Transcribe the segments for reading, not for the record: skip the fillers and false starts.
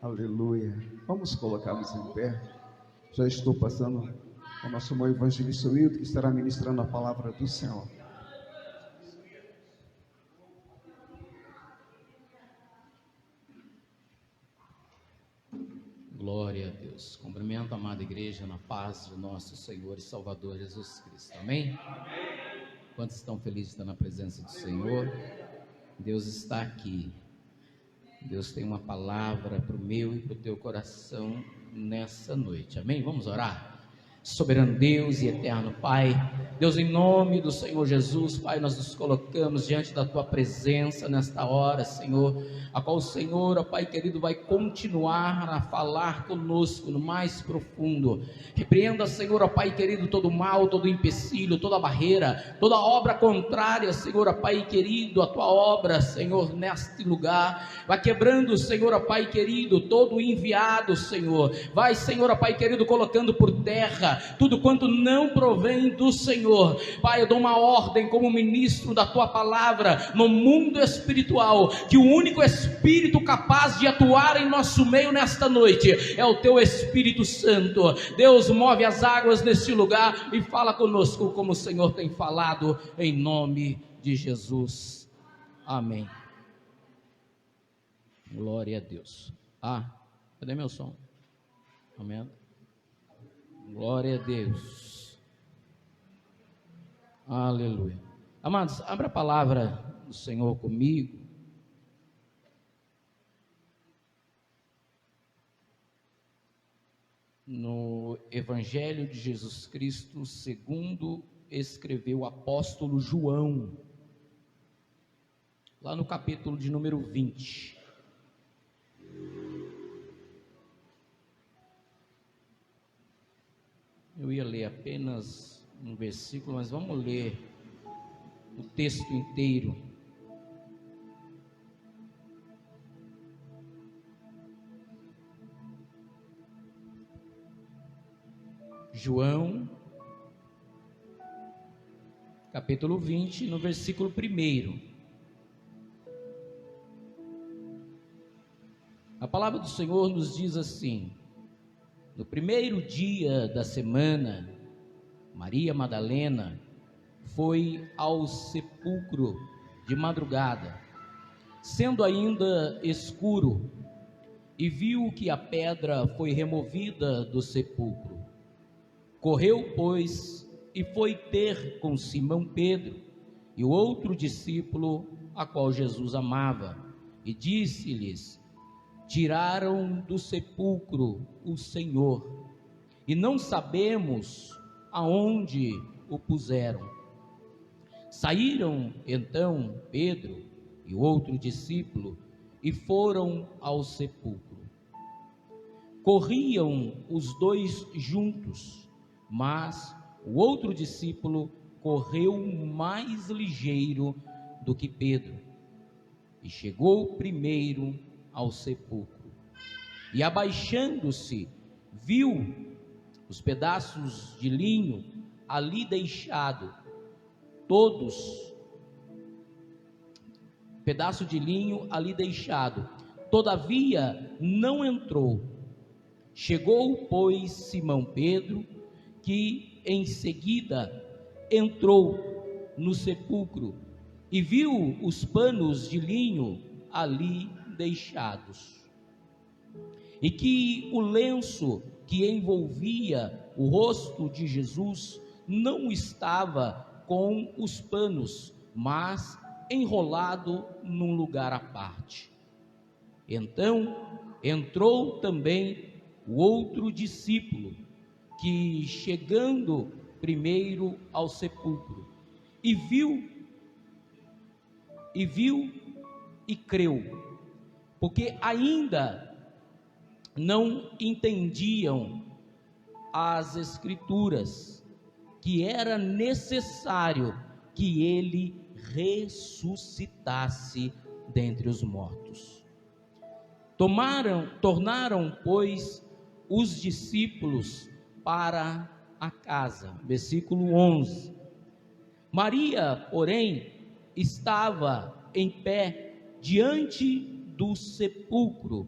Aleluia. Vamos colocar-nos em pé. Já estou passando ao nosso irmão evangelista Wilton, que estará ministrando a palavra do Senhor. Glória a Deus. Cumprimento a amada igreja na paz de nosso Senhor e Salvador Jesus Cristo. Amém? Quantos estão felizes de estar na presença do Senhor? Deus está aqui. Deus tem uma palavra para o meu e para o teu coração nessa noite. Amém? Vamos orar? Soberano Deus e eterno Pai, Deus, em nome do Senhor Jesus, Pai, nós nos colocamos diante da Tua presença nesta hora, Senhor, a qual o Senhor, ó Pai querido, vai continuar a falar conosco no mais profundo. Repreenda, Senhor, ó Pai querido, todo mal, todo empecilho, toda barreira, toda obra contrária, Senhor, ó Pai querido, a Tua obra, Senhor, neste lugar, vai quebrando, Senhor, ó Pai querido, todo enviado, Senhor, vai, Senhor, ó Pai querido, colocando por terra tudo quanto não provém do Senhor. Pai, eu dou uma ordem como ministro da Tua palavra no mundo espiritual, que o único Espírito capaz de atuar em nosso meio nesta noite é o Teu Espírito Santo. Deus, move as águas neste lugar e fala conosco como o Senhor tem falado, em nome de Jesus. Amém. Glória a Deus. Cadê meu som? Amém. Glória a Deus. Aleluia. Amados, abra a palavra do Senhor comigo. No Evangelho de Jesus Cristo, segundo escreveu o apóstolo João, lá no capítulo de número 20. Eu ia ler apenas um versículo, mas vamos ler o texto inteiro. João, capítulo 20, no versículo 1. A palavra do Senhor nos diz assim: no primeiro dia da semana, Maria Madalena foi ao sepulcro de madrugada, sendo ainda escuro, e viu que a pedra foi removida do sepulcro. Correu, pois, e foi ter com Simão Pedro e o outro discípulo, a qual Jesus amava, e disse-lhes: tiraram do sepulcro o Senhor, e não sabemos aonde o puseram. Saíram então Pedro e o outro discípulo e foram ao sepulcro. Corriam os dois juntos, mas o outro discípulo correu mais ligeiro do que Pedro, e chegou primeiro ao sepulcro, e abaixando-se, viu os pedaços de linho ali deixado, todavia não entrou. Chegou, pois, Simão Pedro, que em seguida entrou no sepulcro e viu os panos de linho ali deixados, e que o lenço que envolvia o rosto de Jesus não estava com os panos, mas enrolado num lugar à parte. Então entrou também o outro discípulo, que chegando primeiro ao sepulcro, e viu e creu, porque ainda não entendiam as Escrituras, que era necessário que ele ressuscitasse dentre os mortos. Tornaram, pois, os discípulos para a casa. Versículo 11. Maria, porém, estava em pé diante do sepulcro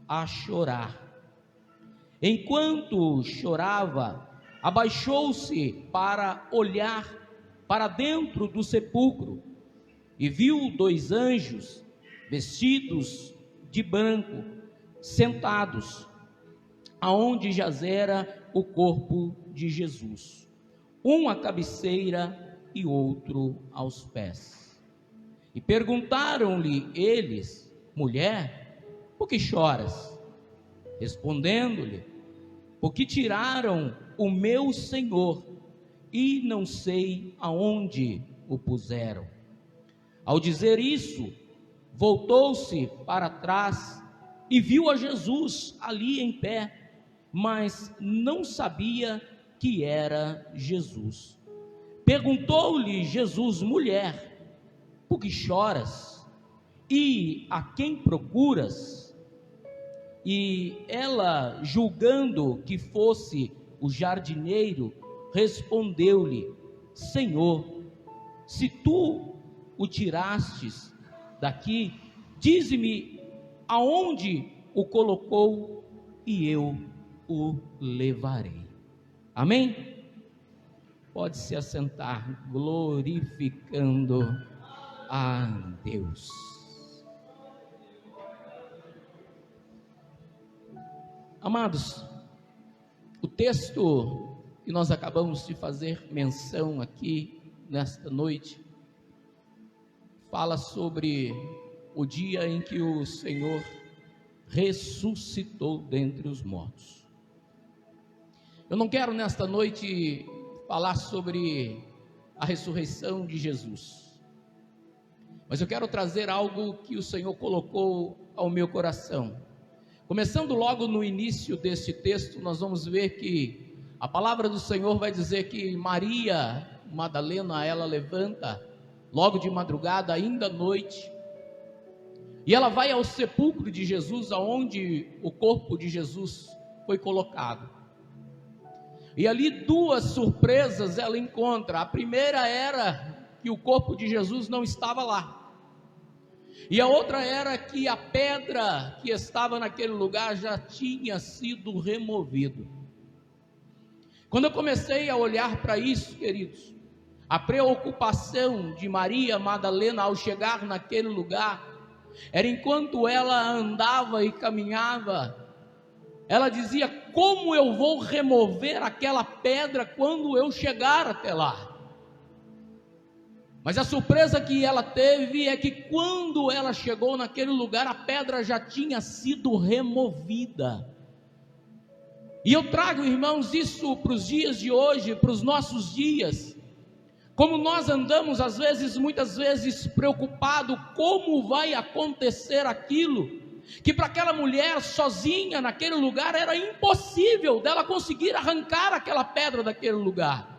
a chorar. Enquanto chorava, abaixou-se para olhar para dentro do sepulcro e viu 2 anjos vestidos de branco, sentados aonde jazera o corpo de Jesus, um à cabeceira e outro aos pés. E perguntaram-lhe eles: mulher, por que choras? Respondendo-lhe: porque tiraram o meu Senhor e não sei aonde o puseram. Ao dizer isso, voltou-se para trás e viu a Jesus ali em pé, mas não sabia que era Jesus. Perguntou-lhe Jesus: mulher, por que choras? E a quem procuras? E ela, julgando que fosse o jardineiro, respondeu-lhe: Senhor, se tu o tirastes daqui, dize-me aonde o colocou e eu o levarei. Amém? Pode se assentar, glorificando a Deus. Amados, o texto que nós acabamos de fazer menção aqui nesta noite fala sobre o dia em que o Senhor ressuscitou dentre os mortos. Eu não quero nesta noite falar sobre a ressurreição de Jesus, mas eu quero trazer algo que o Senhor colocou ao meu coração. Começando logo no início deste texto, nós vamos ver que a palavra do Senhor vai dizer que Maria Madalena, ela levanta logo de madrugada, ainda à noite, e ela vai ao sepulcro de Jesus, aonde o corpo de Jesus foi colocado. E ali 2 surpresas ela encontra. A primeira era que o corpo de Jesus não estava lá, e a outra era que a pedra que estava naquele lugar já tinha sido removido. Quando eu comecei a olhar para isso, queridos, a preocupação de Maria Madalena ao chegar naquele lugar era enquanto ela andava e caminhava, ela dizia: como eu vou remover aquela pedra quando eu chegar até lá? Mas a surpresa que ela teve é que quando ela chegou naquele lugar, a pedra já tinha sido removida. E eu trago, irmãos, isso para os dias de hoje, para os nossos dias. Como nós andamos, às vezes, muitas vezes, preocupado como vai acontecer aquilo, que para aquela mulher sozinha naquele lugar era impossível dela conseguir arrancar aquela pedra daquele lugar.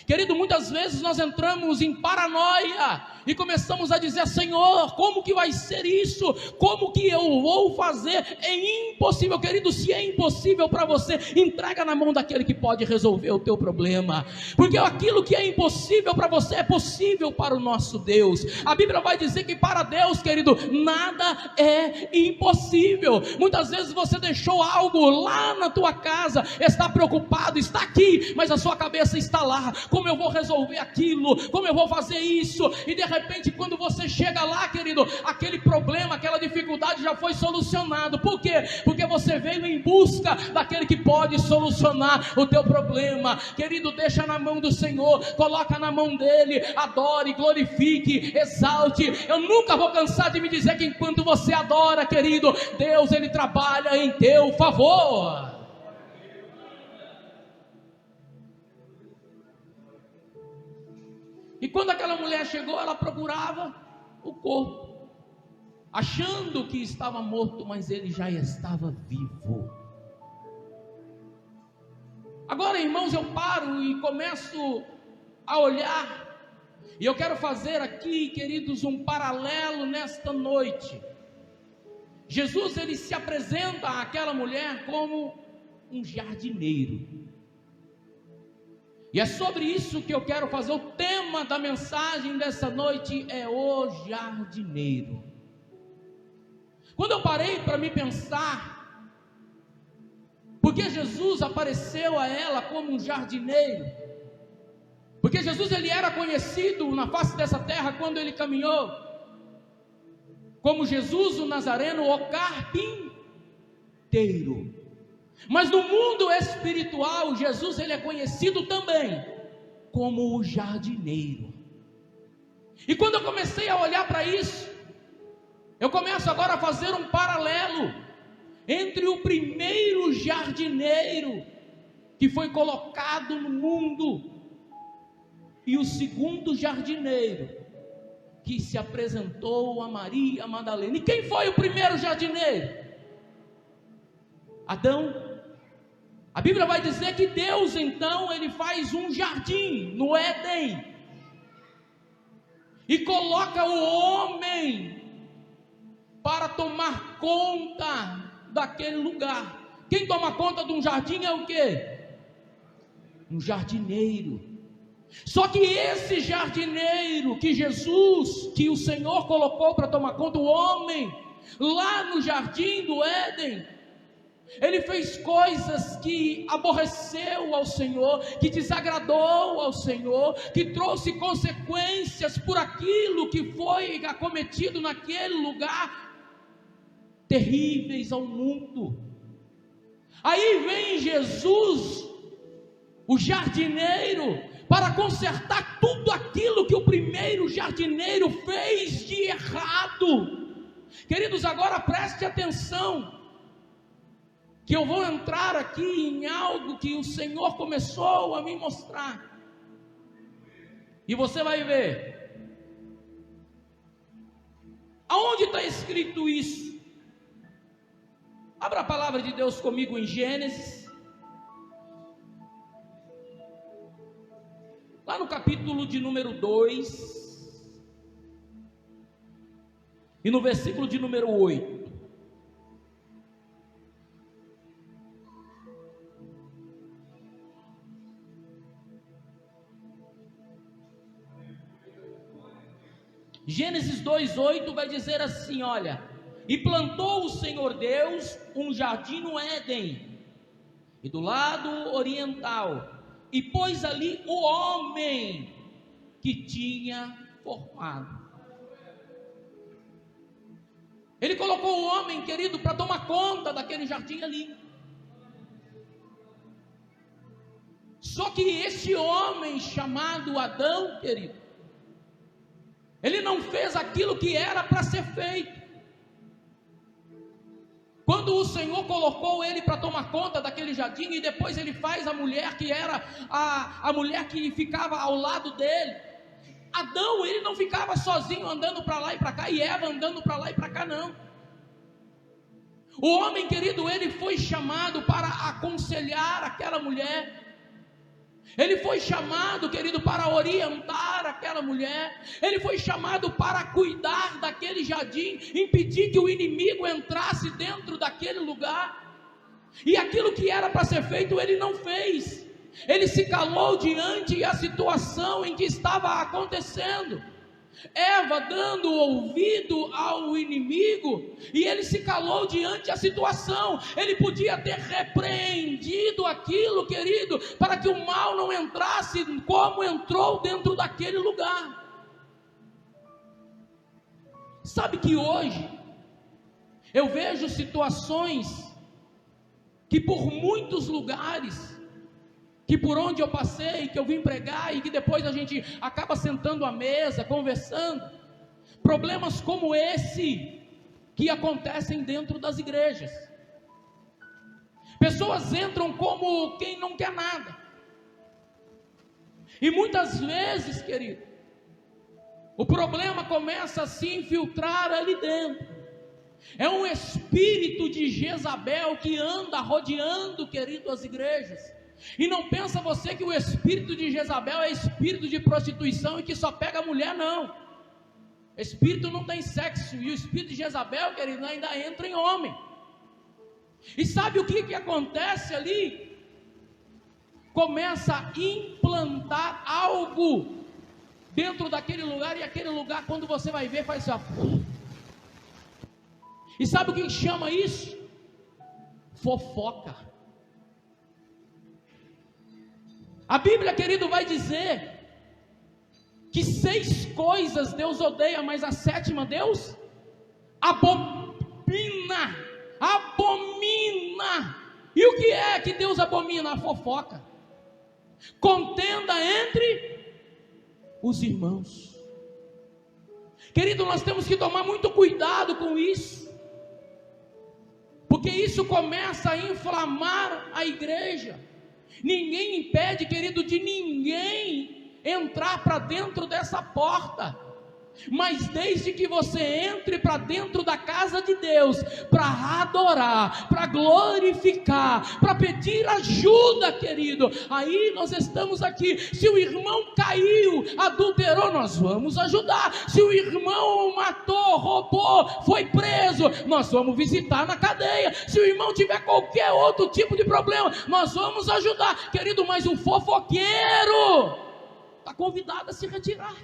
Querido, muitas vezes nós entramos em paranoia e começamos a dizer: Senhor, como que vai ser isso? Como que eu vou fazer? É impossível. Querido, se é impossível para você, entrega na mão daquele que pode resolver o teu problema, porque aquilo que é impossível para você é possível para o nosso Deus. A Bíblia vai dizer que para Deus, querido, nada é impossível. Muitas vezes você deixou algo lá na tua casa, está preocupado, está aqui, mas a sua cabeça está lá. Como eu vou resolver aquilo? Como eu vou fazer isso? E de repente, quando você chega lá, querido, aquele problema, aquela dificuldade já foi solucionado. Por quê? Porque você veio em busca daquele que pode solucionar o teu problema. Querido, deixa na mão do Senhor, coloca na mão dele, adore, glorifique, exalte. Eu nunca vou cansar de me dizer que enquanto você adora, querido, Deus, ele trabalha em teu favor. E quando aquela mulher chegou, ela procurava o corpo, achando que estava morto, mas ele já estava vivo. Agora, irmãos, eu paro e começo a olhar, e eu quero fazer aqui, queridos, um paralelo nesta noite. Jesus, ele se apresenta àquela mulher como um jardineiro. E é sobre isso que eu quero fazer. O tema da mensagem dessa noite é o jardineiro. Quando eu parei para me pensar Porque Jesus apareceu a ela como um jardineiro. Porque Jesus ele era conhecido na face dessa terra quando ele caminhou como Jesus o Nazareno, o carpinteiro. Mas no mundo espiritual, Jesus ele é conhecido também como o jardineiro. E quando eu comecei a olhar para isso, eu começo agora a fazer um paralelo entre o primeiro jardineiro que foi colocado no mundo e o segundo jardineiro que se apresentou a Maria Madalena. E quem foi o primeiro jardineiro? Adão. A Bíblia vai dizer que Deus então ele faz um jardim no Éden e coloca o homem para tomar conta daquele lugar. Quem toma conta de um jardim é o quê? Um jardineiro. Só que esse jardineiro que Jesus, que o Senhor colocou para tomar conta do homem, lá no jardim do Éden, ele fez coisas que aborreceu ao Senhor, que desagradou ao Senhor, que trouxe consequências por aquilo que foi acometido naquele lugar, terríveis ao mundo. Aí vem Jesus, o jardineiro, para consertar tudo aquilo que o primeiro jardineiro fez de errado. Queridos, agora preste atenção, que eu vou entrar aqui em algo que o Senhor começou a me mostrar, e você vai ver. Aonde está escrito isso? Abra a palavra de Deus comigo em Gênesis, lá no capítulo de número 2, e no versículo de número 8. Gênesis 2:8 vai dizer assim, olha: e plantou o Senhor Deus um jardim no Éden, e do lado oriental, e pôs ali o homem que tinha formado. Ele colocou o homem, querido, para tomar conta daquele jardim ali. Só que esse homem chamado Adão, querido, ele não fez aquilo que era para ser feito. Quando o Senhor colocou ele para tomar conta daquele jardim, e depois ele faz a mulher que era a mulher que ficava ao lado dele, Adão, ele não ficava sozinho andando para lá e para cá, e Eva andando para lá e para cá, não. O homem, querido, ele foi chamado para aconselhar aquela mulher. Ele foi chamado, querido, para orientar aquela mulher. Ele foi chamado para cuidar daquele jardim, impedir que o inimigo entrasse dentro daquele lugar. E aquilo que era para ser feito, ele não fez. Ele se calou diante da situação em que estava acontecendo. Eva dando ouvido ao inimigo, e ele se calou diante da situação. Ele podia ter repreendido aquilo, querido, para que o mal não entrasse como entrou dentro daquele lugar. Sabe que hoje eu vejo situações que por muitos lugares, que por onde eu passei, que eu vim pregar, e que depois a gente acaba sentando à mesa, conversando, problemas como esse que acontecem dentro das igrejas. Pessoas entram como quem não quer nada, e muitas vezes, querido, o problema começa a se infiltrar ali dentro. É um espírito de Jezabel que anda rodeando, querido, as igrejas. E não pensa você que o espírito de Jezabel é espírito de prostituição e que só pega mulher, não. Espírito não tem sexo, e o espírito de Jezabel, querido, ainda entra em homem. E sabe o que acontece ali? Começa a implantar algo dentro daquele lugar, e aquele lugar, quando você vai ver, faz assim. E sabe o que chama isso? Fofoca. A Bíblia, querido, vai dizer que 6 coisas Deus odeia, mas a 7ª Deus abomina. Abomina. E o que é que Deus abomina? A fofoca. Contenda entre os irmãos. Querido, nós temos que tomar muito cuidado com isso, porque isso começa a inflamar a igreja. Ninguém impede, querido, de ninguém entrar para dentro dessa porta, mas desde que você entre para dentro da casa de Deus, para adorar, para glorificar, para pedir ajuda, querido, aí nós estamos aqui. Se o irmão caiu, adulterou, nós vamos ajudar. Se o irmão matou, roubou, foi preso, nós vamos visitar na cadeia. Se o irmão tiver qualquer outro tipo de problema, nós vamos ajudar, querido. Mas o fofoqueiro está convidado a se retirar.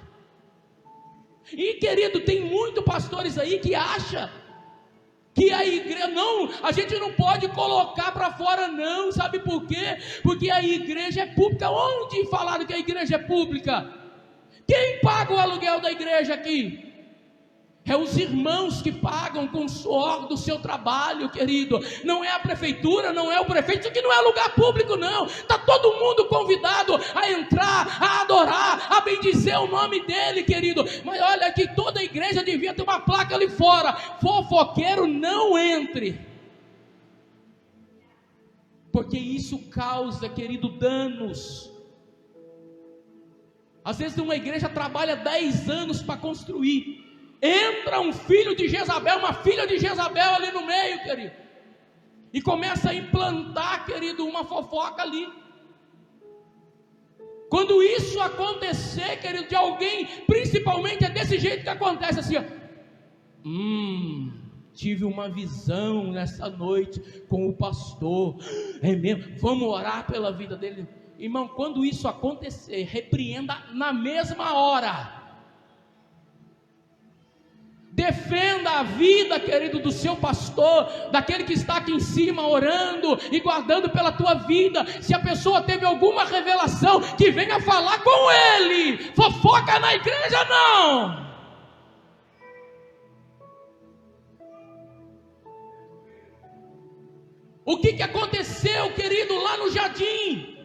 E, querido, tem muitos pastores aí que acham que a igreja, não, a gente não pode colocar para fora não, sabe por quê? Porque a igreja é pública. Onde falaram que a igreja é pública? Quem paga o aluguel da igreja aqui? É os irmãos que pagam com o suor do seu trabalho, querido. Não é a prefeitura, não é o prefeito. Isso aqui não é lugar público, não. Está todo mundo convidado a entrar, a adorar, a bendizer o nome dele, querido. Mas olha que toda igreja devia ter uma placa ali fora: fofoqueiro não entre. Porque isso causa, querido, danos. Às vezes uma igreja trabalha 10 anos para construir. Entra um filho de Jezabel, uma filha de Jezabel ali no meio, querido, e começa a implantar, querido, uma fofoca ali. Quando isso acontecer, querido, de alguém, principalmente é desse jeito que acontece, assim, ó. Tive uma visão nessa noite com o pastor, é mesmo, vamos orar pela vida dele. Irmão, quando isso acontecer, repreenda na mesma hora. Defenda a vida, querido, do seu pastor, daquele que está aqui em cima orando e guardando pela tua vida. Se a pessoa teve alguma revelação, que venha falar com ele. Fofoca na igreja não. O que aconteceu, querido, lá no jardim?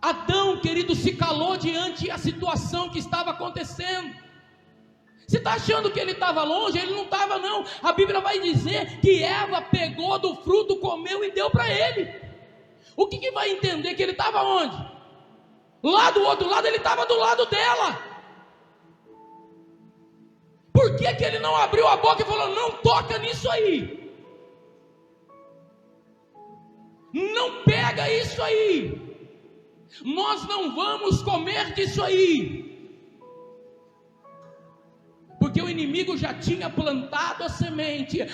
Adão, querido, se calou diante da situação que estava acontecendo. Você está achando que ele estava longe? Ele não estava, não. A Bíblia vai dizer que Eva pegou do fruto, comeu e deu para ele. O que vai entender? Que ele estava onde? Lá do outro lado, ele estava do lado dela. Por que ele não abriu a boca e falou: não toca nisso aí, não pega isso aí, nós não vamos comer disso aí? Porque o inimigo já tinha plantado a semente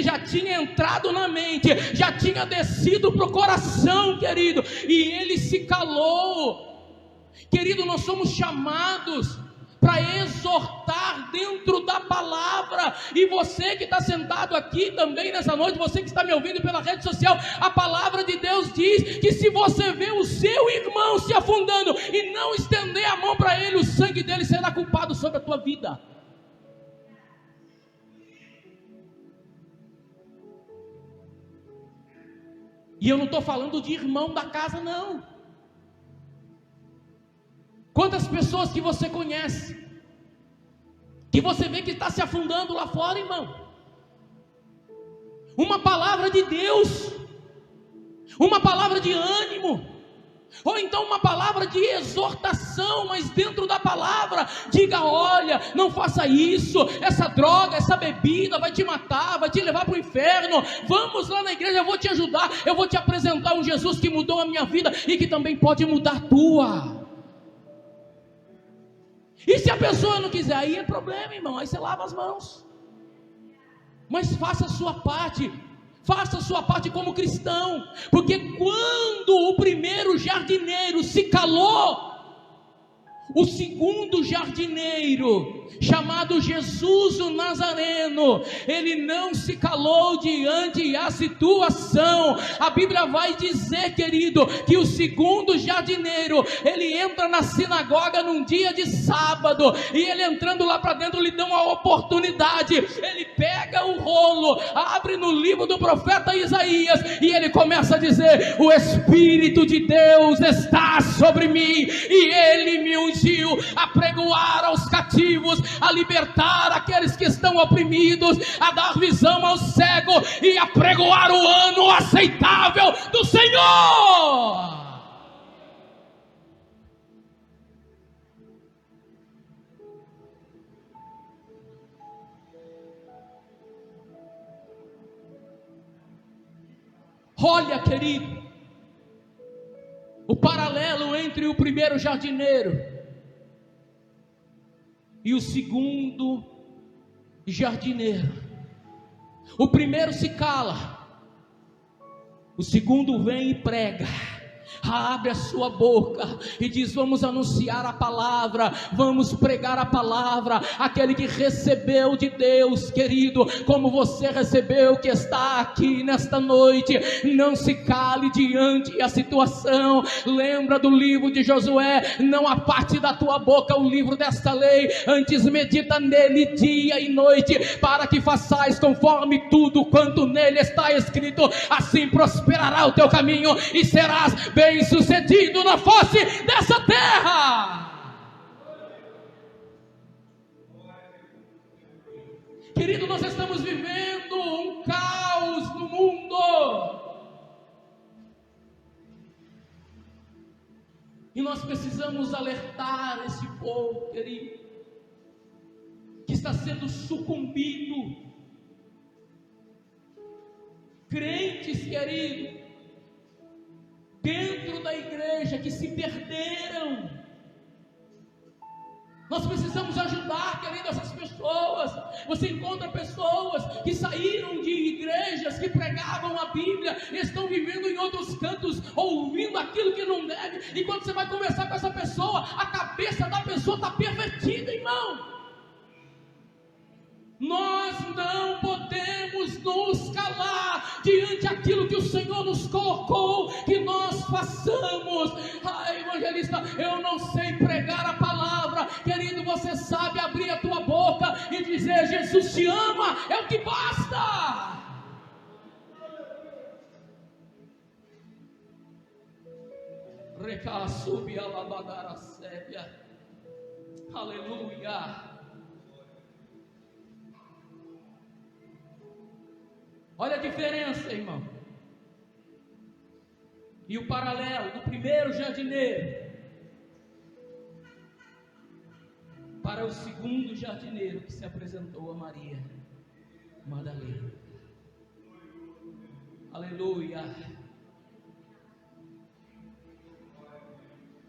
já tinha entrado na mente, já tinha descido para o coração, querido, e ele se calou. Querido, nós somos chamados para exortar dentro da palavra. E você que está sentado aqui também nessa noite, você que está me ouvindo pela rede social, a palavra de Deus diz que se você vê o seu irmão se afundando e não estender a mão para ele, o sangue dele será culpado sobre a tua vida. E eu não estou falando de irmão da casa, não. Quantas pessoas que você conhece, que você vê que está se afundando lá fora, irmão? Uma palavra de Deus, uma palavra de ânimo, ou então uma palavra de exortação, mas dentro da palavra, diga: olha, não faça isso, essa droga, essa bebida vai te matar, vai te levar para o inferno. Vamos lá na igreja, eu vou te ajudar, eu vou te apresentar um Jesus que mudou a minha vida e que também pode mudar a tua. E se a pessoa não quiser, aí é problema, irmão, aí você lava as mãos. Mas faça a sua parte como cristão, porque quando o primeiro jardineiro se calou, O segundo jardineiro, chamado Jesus o Nazareno, ele não se calou diante da situação. A Bíblia vai dizer, querido, que o segundo jardineiro, ele entra na sinagoga num dia de sábado, e ele entrando lá para dentro lhe dá uma oportunidade. Ele pega o rolo, abre no livro do profeta Isaías, e ele começa a dizer: o Espírito de Deus está sobre mim, e ele me ungiu a pregoar aos cativos, a libertar aqueles que estão oprimidos, a dar visão ao cego e a pregoar o ano aceitável do Senhor. Olha, querido, o paralelo entre o primeiro jardineiro e o segundo jardineiro. O primeiro se cala, o segundo vem e prega, abre a sua boca e diz: vamos anunciar a palavra, vamos pregar a palavra. Aquele que recebeu de Deus, querido, como você recebeu, que está aqui nesta noite, não se cale diante da situação. Lembra do livro de Josué: não aparte da tua boca o livro desta lei, antes medita nele dia e noite, para que façais conforme tudo quanto nele está escrito. Assim prosperará o teu caminho e serás bem sucedido na face dessa terra. Querido, nós estamos vivendo um caos no mundo, e nós precisamos alertar esse povo, querido, que está sendo sucumbido. Crentes, querido, dentro da igreja, que se perderam. Nós precisamos ajudar, querido, essas pessoas. Você encontra pessoas que saíram de igrejas que pregavam a Bíblia, estão vivendo em outros cantos, ouvindo aquilo que não deve, e quando você vai conversar com essa pessoa, a cabeça da pessoa está pervertida, irmão. Nós não podemos nos calar diante daquilo que o Senhor nos colocou que nós façamos. Evangelista, eu não sei pregar a palavra. Querido, você sabe abrir a tua boca e dizer: Jesus te ama, é o que basta. Aleluia. Olha a diferença, irmão. E o paralelo do primeiro jardineiro para o segundo jardineiro que se apresentou a Maria Madalena. Aleluia.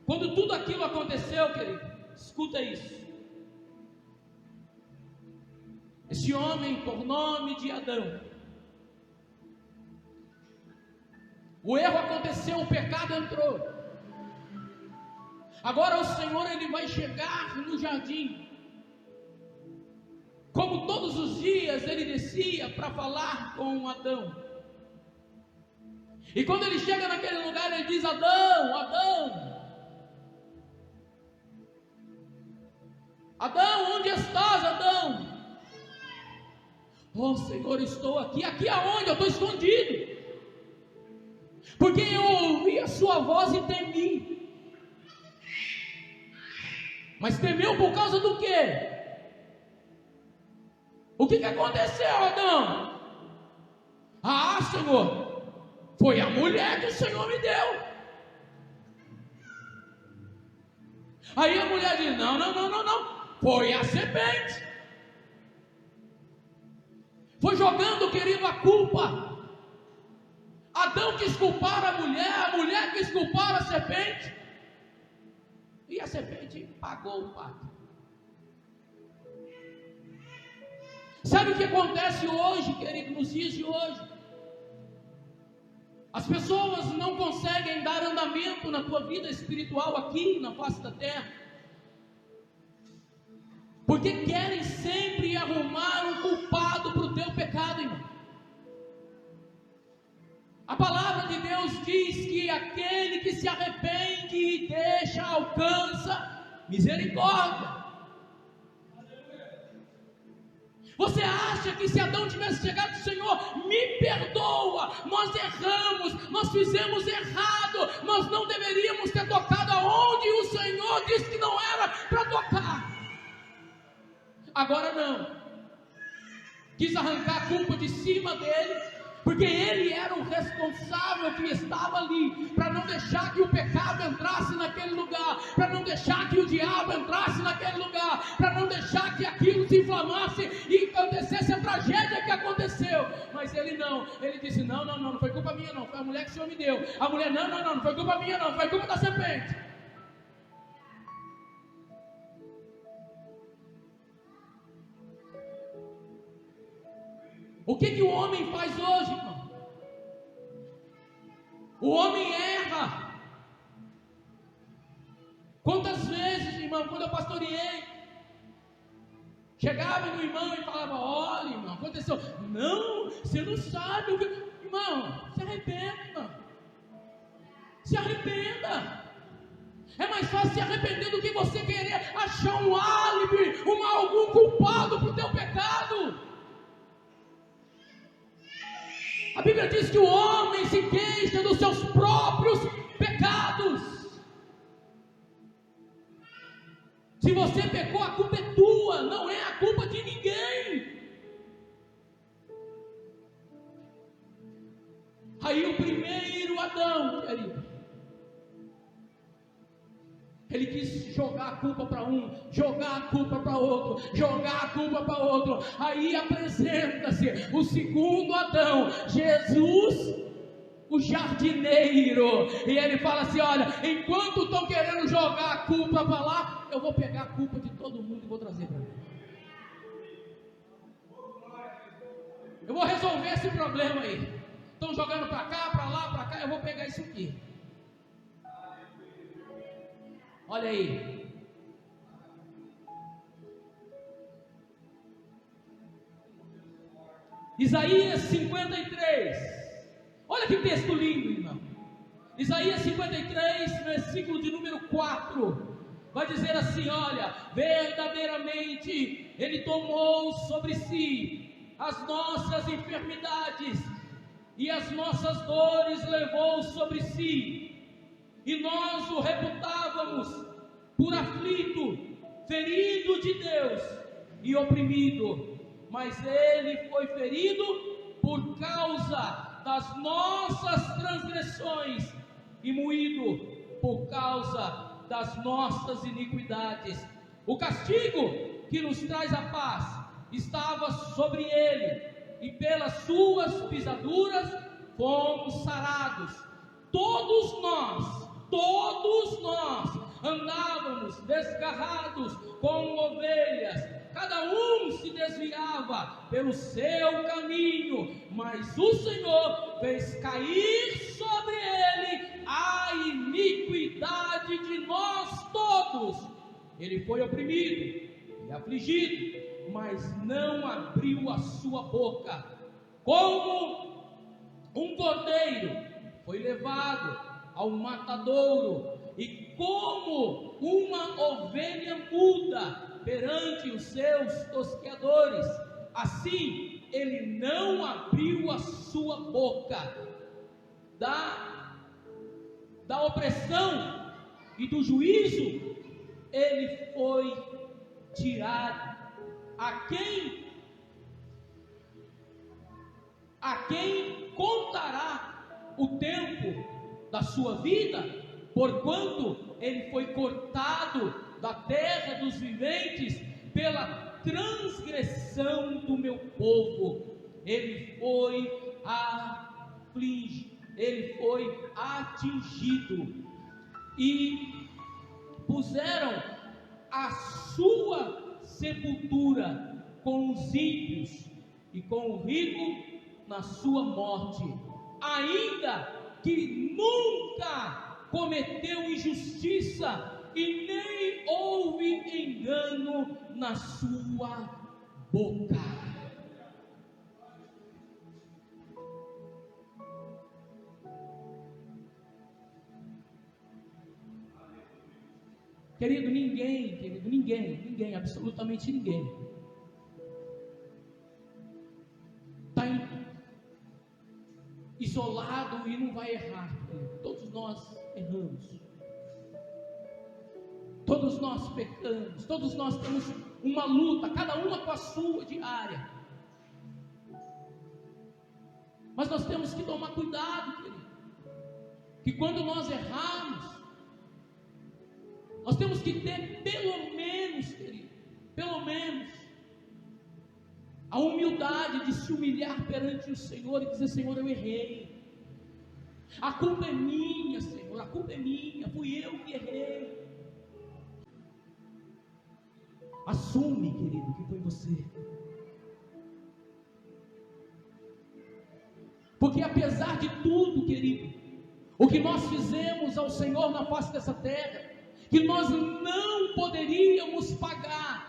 Quando tudo aquilo aconteceu, querido, escuta isso. Esse homem, por nome de Adão, o erro aconteceu, o pecado entrou. Agora o Senhor, ele vai chegar no jardim. Como todos os dias ele descia para falar com Adão. E quando ele chega naquele lugar, ele diz: Adão, Adão, Adão, onde estás, Adão? Oh, Senhor, estou aqui. Aqui aonde? Eu estou escondido. Porque eu ouvi a sua voz e temi. Mas temeu por causa do quê? O que aconteceu, Adão? Ah, Senhor, foi a mulher que o Senhor me deu. Aí a mulher diz: não, foi a serpente. Foi jogando, querido, a culpa. Adão quis culpar a mulher quis culpar a serpente, e a serpente pagou o pato. Sabe o que acontece hoje, querido, nos dias de hoje? As pessoas não conseguem dar andamento na tua vida espiritual aqui na face da terra, porque querem sempre arrumar um culpado para o teu pecado, irmão. A palavra de Deus diz que aquele que se arrepende e deixa, alcança misericórdia. Você acha que se Adão tivesse chegado e Senhor, me perdoa, nós erramos, nós fizemos errado, nós não deveríamos ter tocado aonde o Senhor disse que não era para tocar. Agora não, quis arrancar a culpa de cima dele, porque ele era o responsável que estava ali, para não deixar que o pecado entrasse naquele lugar, para não deixar que o diabo entrasse naquele lugar, para não deixar que aquilo se inflamasse e acontecesse a tragédia que aconteceu. Mas ele não, ele disse, não foi culpa minha não, foi a mulher que o Senhor me deu. A mulher, não foi culpa minha não, foi culpa da serpente. O que o homem faz hoje, irmão? O homem erra. Quantas vezes, irmão, quando eu pastoreei, chegava no irmão e falava, olha, irmão, aconteceu. Não, você não sabe o que... Irmão, se arrependa, irmão. Se arrependa. É mais fácil se arrepender do que você querer achar um álibi, algum culpado para o teu pecado. A Bíblia diz que o homem se queixa dos seus próprios pecados. Se você pecou, a culpa é tua, não é a culpa de ninguém. Aí o primeiro Adão, querido, ele quis jogar a culpa para um, jogar a culpa para outro, jogar a culpa para outro. Aí apresenta-se o segundo Adão, Jesus, o jardineiro. E ele fala assim, olha, enquanto estão querendo jogar a culpa para lá, eu vou pegar a culpa de todo mundo e vou trazer para mim. Eu vou resolver esse problema aí. Estão jogando para cá, para lá, para cá, eu vou pegar isso aqui. Olha aí. Isaías 53. Olha que texto lindo, irmão. Isaías 53, versículo de número 4. Vai dizer assim, olha, verdadeiramente Ele tomou sobre si as nossas enfermidades e as nossas dores levou sobre si. E nós o reputávamos por aflito, ferido de Deus e oprimido, mas ele foi ferido por causa das nossas transgressões e moído por causa das nossas iniquidades. O castigo que nos traz a paz estava sobre ele, e pelas suas pisaduras fomos sarados. Todos nós andávamos desgarrados como ovelhas, cada um se desviava pelo seu caminho, mas o Senhor fez cair sobre ele a iniquidade de nós todos. Ele foi oprimido e afligido, mas não abriu a sua boca. Como um cordeiro foi levado ao matadouro, e como uma ovelha muda perante os seus tosqueadores, assim ele não abriu a sua boca. Da opressão e do juízo ele foi tirado. A quem contará o tempo da sua vida, porquanto ele foi cortado da terra dos viventes pela transgressão do meu povo. Ele foi atingido, e puseram a sua sepultura com os ímpios e com o rico na sua morte, ainda que nunca cometeu injustiça, e nem houve engano na sua boca. Querido, ninguém, absolutamente ninguém está isolado e não vai errar. Todos nós erramos, todos nós pecamos, todos nós temos uma luta, cada uma com a sua diária. Mas nós temos que tomar cuidado, querido, que quando nós errarmos, nós temos que ter pelo menos, querido, pelo menos, a humildade de se humilhar perante o Senhor e dizer: Senhor, eu errei, a culpa é minha, Senhor, a culpa é minha, fui eu que errei. Assume, querido, que foi você. Porque apesar de tudo, querido, o que nós fizemos ao Senhor na face dessa terra, que nós não poderíamos pagar,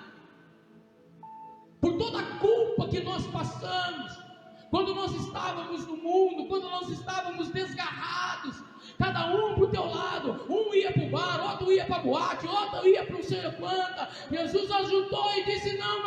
por toda a culpa que nós passamos, quando nós estávamos no mundo, quando nós estávamos desgarrados, cada um para o teu lado, um ia para o bar, outro ia para a boate, outro ia para não sei quanta. Jesus ajudou e disse: não,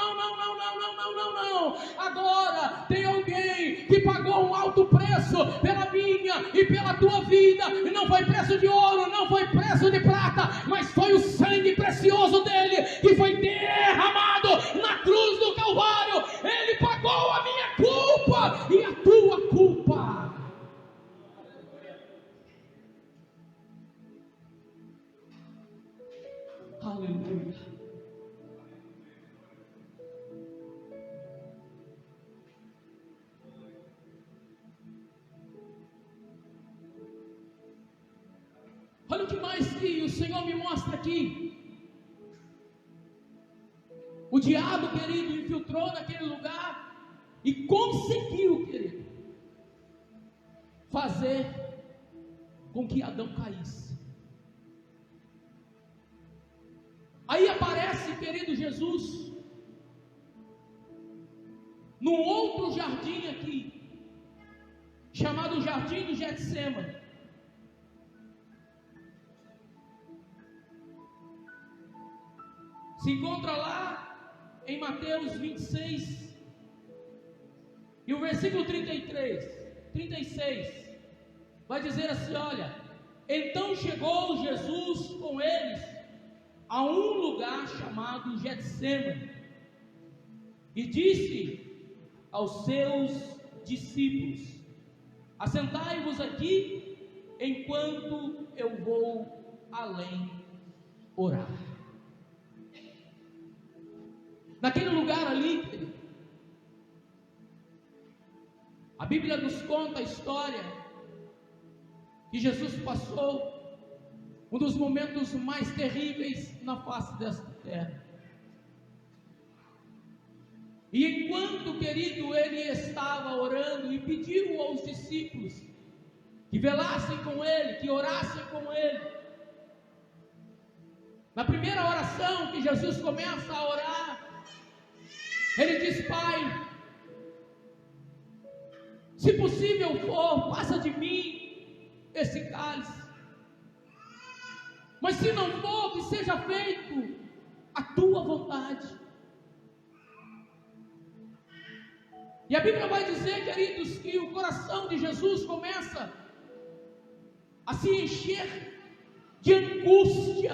agora tem alguém que pagou um alto preço pela minha e pela tua vida, e não foi preço de ouro, não foi preço de prata, mas foi o sangue precioso dele, que foi derramado na cruz do Calvário. Ele pagou a minha culpa e a tua culpa. Aleluia. Olha o que mais que o Senhor me mostra aqui. O diabo, querido, infiltrou naquele lugar e conseguiu, querido, fazer com que Adão caísse. Aí aparece, querido, Jesus num outro jardim aqui, chamado Jardim do Getsêmani. Se encontra lá em Mateus 26 e o versículo 36 vai dizer assim: olha, então chegou Jesus com eles a um lugar chamado Getsêmani e disse aos seus discípulos: assentai-vos aqui enquanto eu vou além orar. Naquele lugar ali, querido, a Bíblia nos conta a história que Jesus passou um dos momentos mais terríveis na face desta terra. E enquanto, querido, ele estava orando e pediu aos discípulos que velassem com ele, que orassem com ele. Na primeira oração que Jesus começa a orar, ele diz: Pai, se possível for, passa de mim esse cálice, mas se não for, que seja feito a tua vontade. E a Bíblia vai dizer, queridos, que o coração de Jesus começa a se encher de angústia.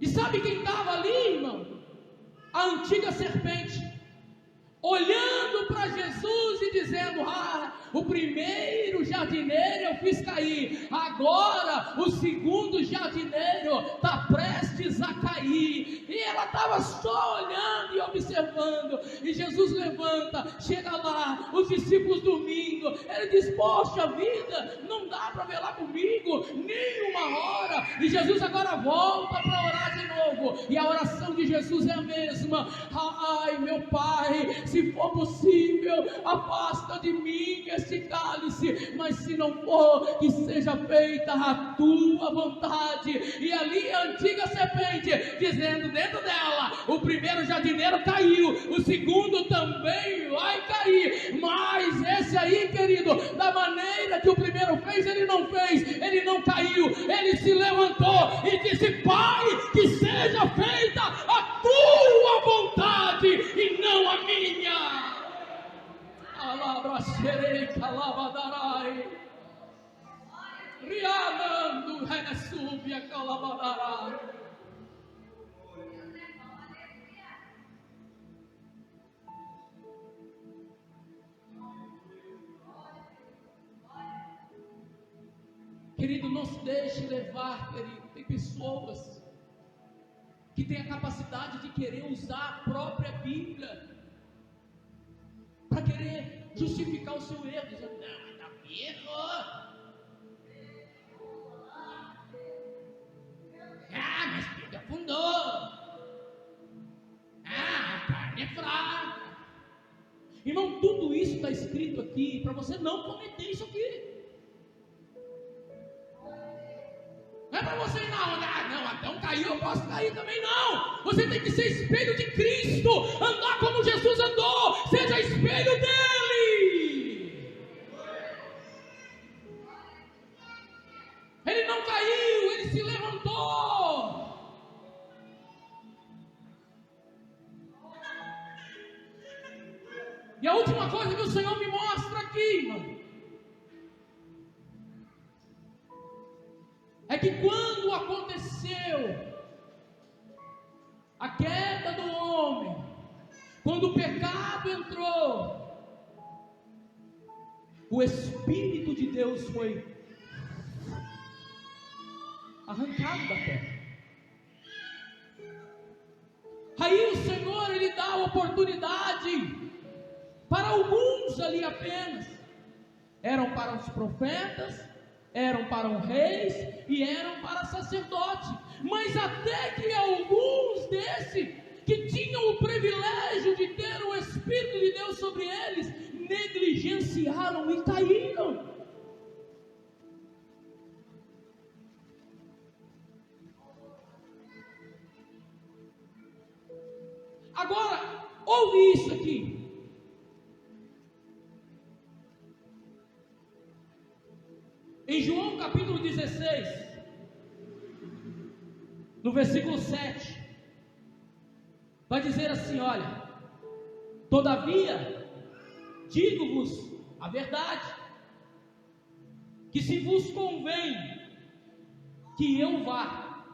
E sabe quem estava ali, irmão? A antiga serpente, olhando para Jesus e dizendo: o primeiro jardineiro eu fiz cair, agora o segundo jardineiro está prestes a cair. E ela estava só olhando e observando. levando, e Jesus levanta, chega lá, os discípulos dormindo, ele diz, poxa vida, não dá para velar comigo, nem uma hora, e Jesus agora volta para orar de novo, e a oração de Jesus é a mesma, ai meu Pai, se for possível, afasta de mim este cálice, mas se não for, que seja feita a tua vontade. E ali a antiga serpente, dizendo dentro dela, o primeiro jardineiro caiu, o segundo também vai cair, mas esse aí, querido, da maneira que o primeiro fez, ele não fez, ele não caiu, ele se levantou e disse, Pai, que seja feita a tua vontade e não a minha. Alabraxerei, calabadarai, rianando, renesúbia, calabadarai. Querido, não se deixe levar, querido. Tem pessoas que têm a capacidade de querer usar a própria Bíblia para querer justificar o seu erro, dizendo, não, está erro. Mas Pedro afundou. A carne é fraca. Irmão, tudo isso está escrito aqui para você não cometer isso aqui. Não é para você ir na onda, não, Adão caiu, eu posso cair também, não. Você tem que ser espelho de Cristo, andar como Jesus andou, seja espelho dele. Ele não caiu, ele se levantou. E a última coisa que o Senhor me mostra aqui, irmão, é que quando aconteceu a queda do homem, quando o pecado entrou, o Espírito de Deus foi arrancado da terra. Aí o Senhor, Ele dá a oportunidade para alguns ali apenas, eram para os profetas, eram para um reis e eram para sacerdote, mas até que alguns desses que tinham o privilégio de ter o Espírito de Deus sobre eles, negligenciaram e caíram. Agora, ouve isso aqui. Em João capítulo 16, no versículo 7, vai dizer assim, olha, todavia, digo-vos a verdade, que se vos convém que eu vá,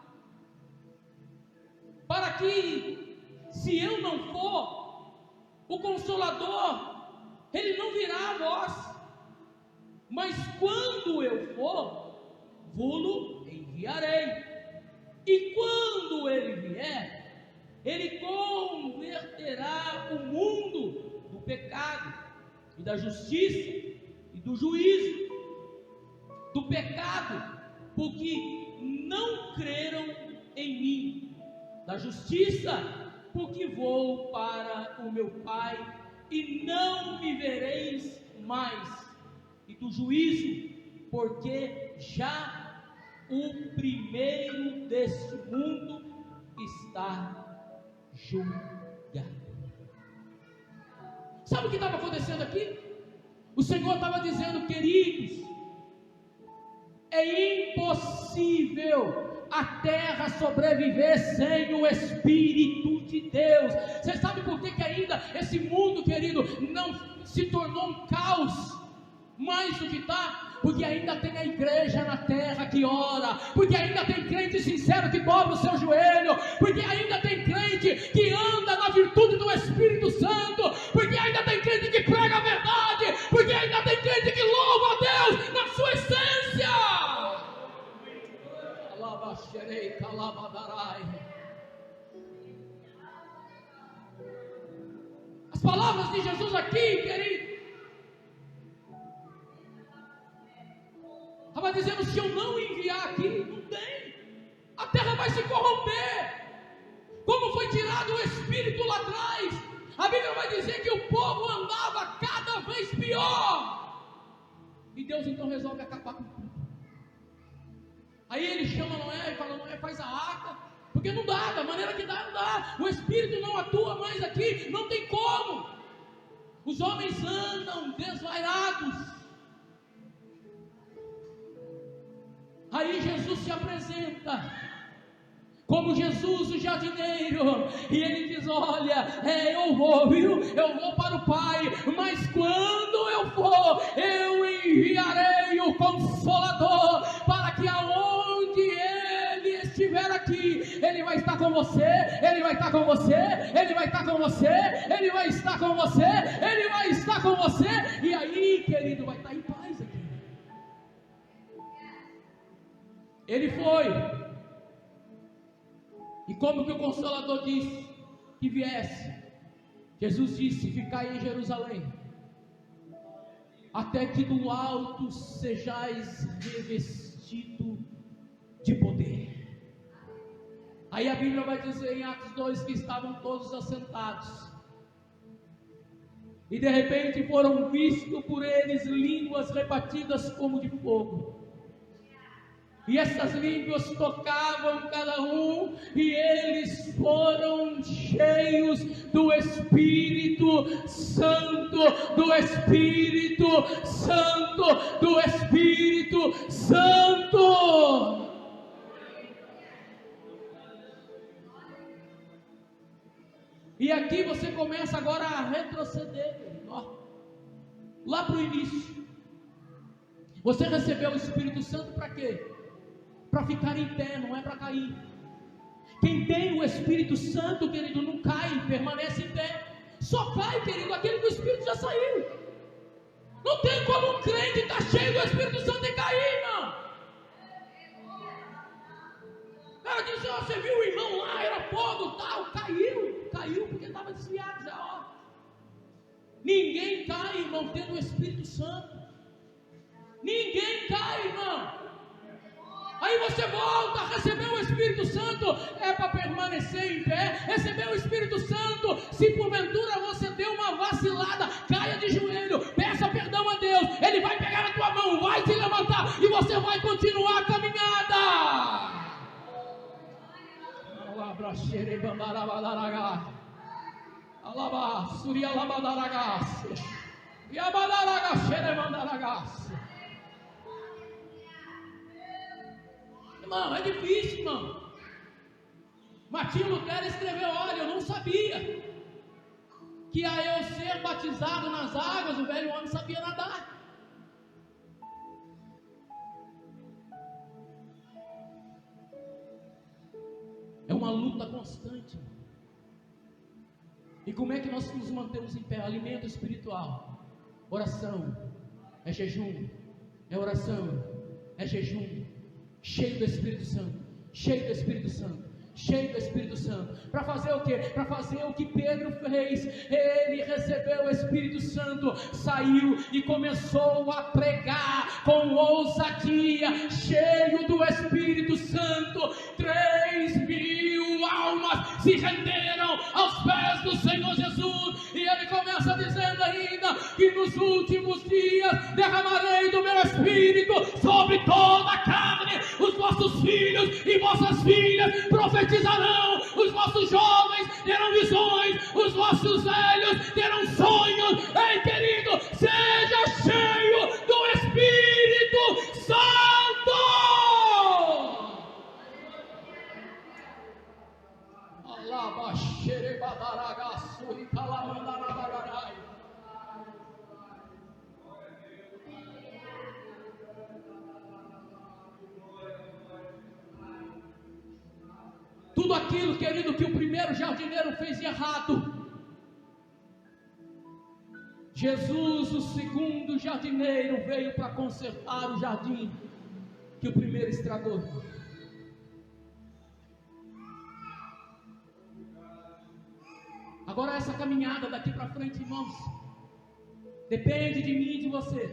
para que, se eu não for, o Consolador, ele não virá a vós, mas quando eu for, vou-lo enviarei, e quando ele vier, ele converterá o mundo do pecado, e da justiça, e do juízo. Do pecado, porque não creram em mim, da justiça, porque vou para o meu Pai, e não me vereis mais, e do juízo, porque já o primeiro deste mundo está julgado. Sabe o que estava acontecendo aqui? O Senhor estava dizendo, queridos, é impossível a terra sobreviver sem o Espírito de Deus. Você sabe por que ainda esse mundo, querido, não se tornou um caos mais do que está? Porque ainda tem a igreja na terra que ora, porque ainda tem crente sincero que dobra o seu joelho, porque ainda tem crente que anda na virtude do Espírito Santo, porque ainda tem crente que prega a verdade, porque ainda tem crente que louva a Deus na sua essência. As palavras de Jesus aqui, querido, estava dizendo: se eu não enviar aqui, não tem, a terra vai se corromper. Como foi tirado o Espírito lá atrás, a Bíblia vai dizer que o povo andava cada vez pior, e Deus então resolve acabar com tudo. Aí ele chama Noé e fala: Noé, faz a arca, porque não dá, da maneira que dá, não dá, o Espírito não atua mais aqui, não tem como, os homens andam desvairados. Aí Jesus se apresenta como Jesus, o jardineiro, e ele diz: olha, eu vou, viu? Eu vou para o Pai, mas quando eu for, eu enviarei o Consolador, para que aonde ele estiver aqui, ele vai estar com você, ele vai estar com você, ele vai estar com você, ele vai estar com você, ele vai estar com você, e aí, querido, vai estar em paz aqui. Ele foi. E como que o Consolador disse que viesse? Jesus disse: ficai em Jerusalém, até que do alto sejais revestido de poder. Aí a Bíblia vai dizer em Atos 2 que estavam todos assentados, e de repente foram vistos por eles línguas repartidas como de fogo. E essas línguas tocavam cada um, e eles foram cheios do Espírito Santo, do Espírito Santo, do Espírito Santo. E aqui você começa agora a retroceder, ó, lá para o início. Você recebeu o Espírito Santo para quê? Para ficar em pé, não é para cair. Quem tem o Espírito Santo, querido, não cai, permanece em pé. Só cai, querido, aquele que o Espírito já saiu. Não tem como um crente estar cheio do Espírito Santo e cair, não. O cara disse: ó, você viu o irmão lá, era fogo, tal, caiu porque estava desviado já, ó. Ninguém cai, irmão, tendo o Espírito Santo. Ninguém cai, irmão. Aí você volta, recebeu o Espírito Santo, é para permanecer em pé. Recebeu o Espírito Santo, se porventura você deu uma vacilada, caia de joelho, peça perdão a Deus, Ele vai pegar na tua mão, vai te levantar, e você vai continuar a caminhada. Irmão, é difícil, irmão. Martinho Lutero escreveu: olha, eu não sabia que a eu ser batizado nas águas, o velho homem sabia nadar. É uma luta constante. E como é que nós nos mantemos em pé? Alimento espiritual, oração, é jejum, é oração, é jejum, cheio do Espírito Santo, cheio do Espírito Santo, cheio do Espírito Santo. Para fazer o quê? Para fazer o que Pedro fez. Ele recebeu o Espírito Santo, saiu e começou a pregar com ousadia, cheio do Espírito Santo. 3.000 almas se renderam aos pés do Senhor Jesus. E ele começa dizendo ainda que nos últimos dias derramarei do meu Espírito sobre toda a carne. Os vossos filhos e vossas filhas profetizarão, os vossos jovens terão visões, os vossos velhos terão sonhos. Ei, querido, seja cheio do Espírito Santo. Tudo aquilo, querido, que o primeiro jardineiro fez de errado, Jesus, o segundo jardineiro, veio para consertar o jardim que o primeiro estragou. Agora essa caminhada daqui para frente, irmãos, depende de mim e de você.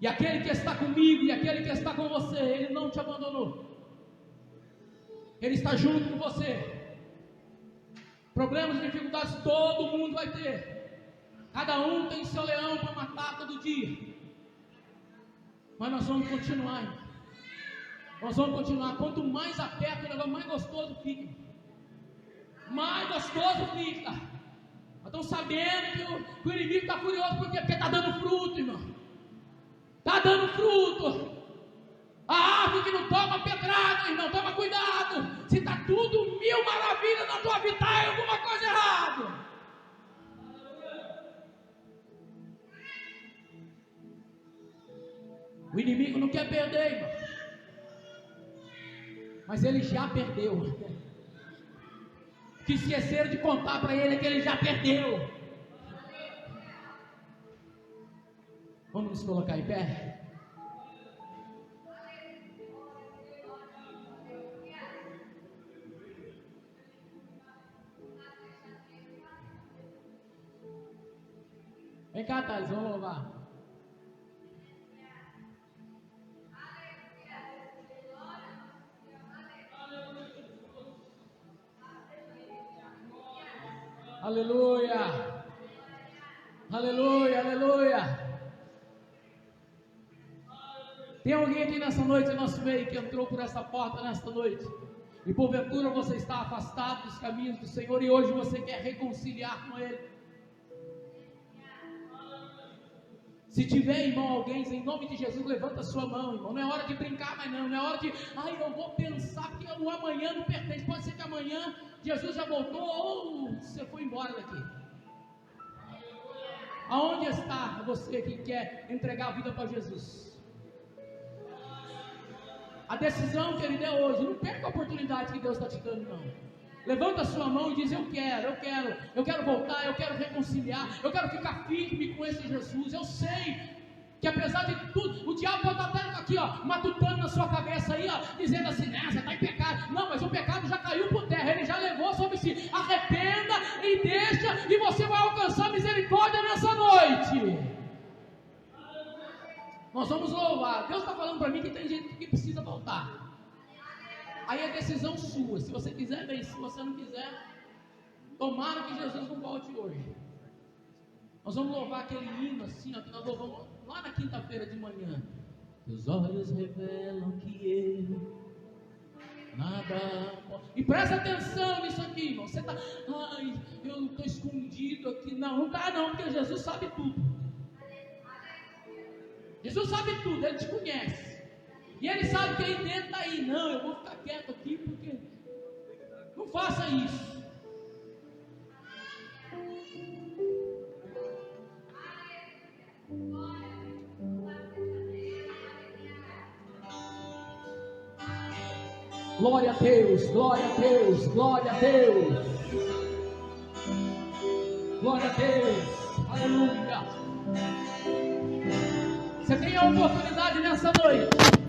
E aquele que está comigo e aquele que está com você, ele não te abandonou. Ele está junto com você. Problemas e dificuldades todo mundo vai ter. Cada um tem seu leão para matar todo dia. Mas nós vamos continuar, irmão. Nós vamos continuar. Quanto mais aperta o negócio, mais gostoso fica. Mais gostoso fica. Nós estamos sabendo que o inimigo está furioso. Por quê? Porque está dando fruto, irmão. Está dando fruto. A árvore que não toma pedrada, irmão, toma cuidado. Se está tudo mil maravilhas na tua vida, está alguma coisa errada. O inimigo não quer perder, irmão. Mas ele já perdeu. O que esqueceram de contar para ele é que ele já perdeu. Vamos nos colocar em pé? Vem cá, Thales, vamos louvar. Aleluia. Aleluia, aleluia. Tem alguém aqui nessa noite, em nosso meio, que entrou por essa porta nesta noite, e porventura você está afastado dos caminhos do Senhor, e hoje você quer reconciliar com Ele. Se tiver, irmão, alguém, em nome de Jesus, levanta a sua mão, irmão. Não é hora de brincar mais não, não é hora de, eu vou pensar, porque o amanhã não pertence. Pode ser que amanhã Jesus já voltou, ou você foi embora daqui. Aonde está você que quer entregar a vida para Jesus? A decisão que Ele deu hoje, não perca a oportunidade que Deus está te dando, não. Levanta a sua mão e diz: eu quero voltar, eu quero reconciliar, eu quero ficar firme com esse Jesus. Eu sei que apesar de tudo, o diabo pode estar aqui, matutando na sua cabeça aí, dizendo assim: você está em pecado. Não, mas o pecado já caiu por terra, ele já levou sobre si. Arrependa e deixa, e você vai alcançar misericórdia nessa noite. Nós vamos louvar. Deus está falando para mim que tem gente que precisa voltar. Aí é decisão sua. Se você quiser, bem. Se você não quiser, tomara que Jesus não volte hoje. Nós vamos louvar aquele hino assim, que nós louvamos lá na quinta-feira de manhã. Teus olhos revelam que eu nada. E presta atenção nisso aqui, irmão. Você está, eu estou escondido aqui. Não está não, porque Jesus sabe tudo. Jesus sabe tudo, Ele te conhece. E Ele sabe que aí dentro está aí. Não, eu vou ficar quieto aqui porque... Não faça isso. Glória a Deus, glória a Deus, glória a Deus. Glória a Deus, aleluia. Você tem a oportunidade nessa noite